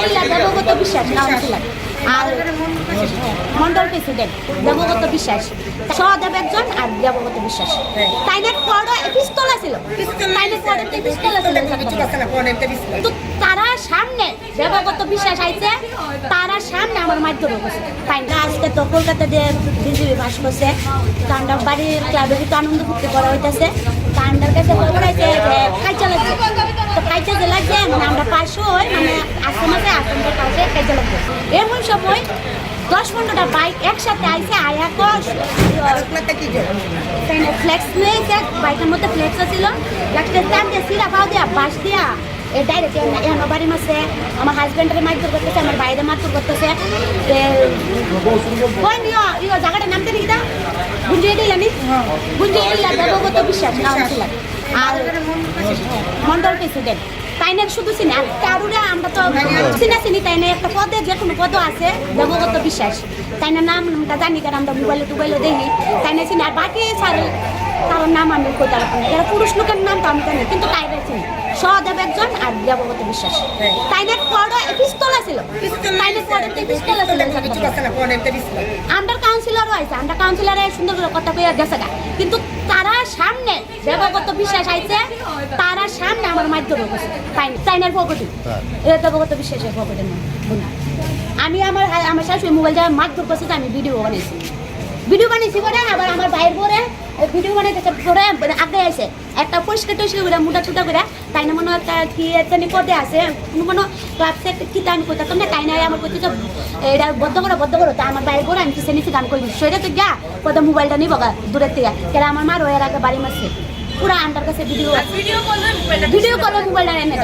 ইলা দেবগত বিশ্বাস কাউন্সিলর আর মন্ডল প্রেসিডেন্ট দেবগত বিশ্বাস, সহদেব একজন আর দেবগত বিশ্বাস। তাইনের পড়ো পিস্তল ছিল, তাইনের পড়ো পিস্তল ছিল। তো তারা সামনে দেবগত বিশ্বাস আইছে, তারা সামনে আমার মাধ্যমে বসে। তাই না আজকে তো কলকাতাতে বিজেপি বাস করছে, কান্ডার বাড়ির ক্লাবে কিন্তু আনন্দ ফুর্তি করা হইতেছে। কান্ডার কাছে খবর আছে যে কাইচা লাগছে, তো কাইচা যে লাগছে মানে আমরা পাশে হই, মানে আশ্রমাতে আশ্রমের পাশে কাইচা লাগছে। এমন সময় 10-15টা বাইক একসাথে আইসে আয়া ফ্লেক্স নিয়েছে, বাইকের মধ্যে ফ্লেক্স ছিল, ফ্লেক্সের টান দিয়ে সিরা পাও দিয়া বাস দিয়া ডাইরেক্ট এখানে বাড়ি মাসে আমার হাজব্যান্ডের মারধর করতেছে, আমার বাইরে মারধর করতেছে। জায়গাটার নাম জানি কিনা গুঞ্জিয়ে দিলানি, গুঞ্জিয়ে দিলা দেবগত বিশ্বাস কাউন্সিলর আর মন্ডল প্রেসিডেন্ট। তাইনে শুধু চিনি আর কারুরা আমরা তো চিনি তাইনে একটা পদে যে কোনো পদ আছে দেবগত বিশ্বাস, তাইনের নামটা জানি কারণ আমরা মোবাইলে দেখি, তাইনে চিনি। আর বাকি তার নাম আমি কইতে পারবো না, যারা পুরুষ লোকের নাম তো আমি জানি, কিন্তু তাইরে চিনি সহদেব একজন আর দেবগত বিশ্বাস। তাইনের পড়ো পিস্তল ছিল, তাইনের পড়ো পিস্তল ছিল। আন্ডার কাউন্সিলরও আছে, আন্ডার কাউন্সিলরে সুন্দর করে কথা কইয়া গেছে, কিন্তু তারা সামনে দেবগত বিশ্বাস আইছে, তারা সামনে আমার মাধ্যমে বসে। তাইনের প্রপার্টি এটা দেবগত বিশ্বাসের প্রপার্টির নাম। আমি আমার শাশুড়ি মোবাইল যা মারধর করছে, আমি ভিডিও বানিয়েছি করে আবার আমার ভাইয়ের পরে ভিডিও বানাইতেছে পরে আগে আসে একটা পরিষ্কার করে মোটা চুটা করে, তাই না মনে একটা কি একটা পদে আছে কোনো কোনো ক্লাবসে কি আমি করতাম না, তাই না আমার করতে এটা বদ্ধ করো তা আমার বাইরে করে আমি কিসে নিচে গান করি সেটা তো গা কোথাও মোবাইলটা নিবো দূরের থেকে, কেন আমার মার এর আগে বাড়ি মারছে পুরা আন্ডার কাছে ভিডিও করলে মোবাইলটা এনে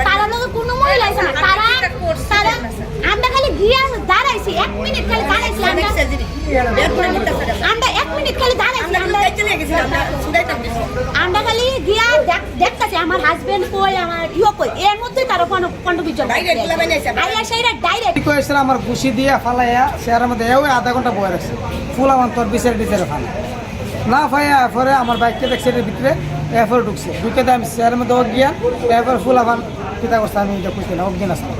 তারা লোক কোনো মহিলা আছে না, তারা আমরা খালি গিয়ে দাঁড়াইছি 1 মিনিট খালি দাঁড়াইছি, আমরা 1 মিনিট খালি দাঁড়াইছি, আমরা খালি গিয়া দেখতেছি আমার হাজবেন্ড কই আমার কই, এর মধ্যে তারা 15-20 জন ডাইরেক্ট আমার ঘুষি দিয়ে ফালাইয়া শেয়ারের মধ্যে আধা ঘন্টা বয়ে রাখছে, ফুল আমার তোর বিচারে ফালা না ফাইয়া পরে আমার বাইকটা ব্যাকসাইডের ভিতরে এরপর ঢুকছে, ঢুকে আমি শেয়ারের মধ্যে অজ্ঞা, এরপর ফুল আবার পিতা করছে, আমি এটা খুঁজছি না অজ্ঞান আসলাম।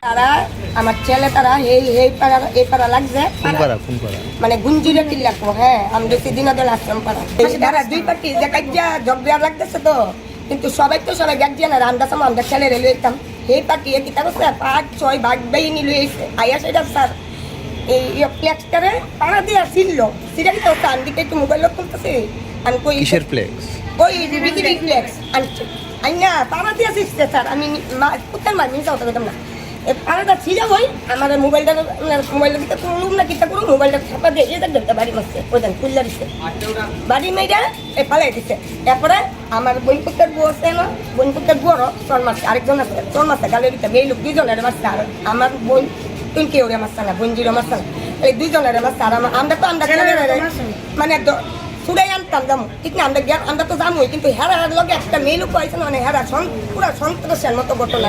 তারা আমার ছেলে তারা এই পাড়া লাগছে মানে গুঞ্জিরে কি লাগবো। হ্যাঁ আমি দেখছি দিনাদল আশ্রম পাড়া, তারা দুই পার্টি যে কাজিয়া জগবিয়ার লাগতেছে তো, কিন্তু সবাই গার্জিয়ান আর আমরা সময় আমরা ছেলে রেলওয়ে যেতাম, এই পার্টি কিতা করছে 5-6 ভাগ বেইনি লইছে আইয়া সেটা স্যার এই ফ্লেক্সটারে পাড়া দিয়া ছিল, সেটা কি করছে আমি দিকে একটু মোবাইল করতেছে, আমি কই কিসের ফ্লেক্স, ওই বিজেপি ফ্লেক্স আনছে আইনা পাড়া দিয়া শিখছে স্যার, আমি কোথায় মার মিশা হতে পেতাম না। পাড়াটা ছিল ওই আমার মোবাইলটা দিতে করুন না কিতা করুন, মোবাইলটা ছাপা দিয়ে এটা দেখতে বাড়ি মারছে, ওইখান খুললা দিচ্ছে বাড়ি মেয়েটা পালাই দিচ্ছে। এরপরে আমার বইনপুত্রের বউ আছে না, বইনপুত্রের বউরও চল মারছে, আরেকজন আছে চল মারছে গালের দিতে, মেয়ে লোক 2 জনের মারছে, আর আমার বোন তুই ওরে মারছে না, বোনজিরও মারছে না, এই 2 জনের মারছে। আর আমরা তো আমরা মানে ছুড়াই আনতাম যাবো ঠিক না, আমরা তো জানোই, কিন্তু হেরার লগে একটা মেয়ে লোক পাইছে না, মানে হেরা পুরা সন্ত্রাসের মতো ঘটনা।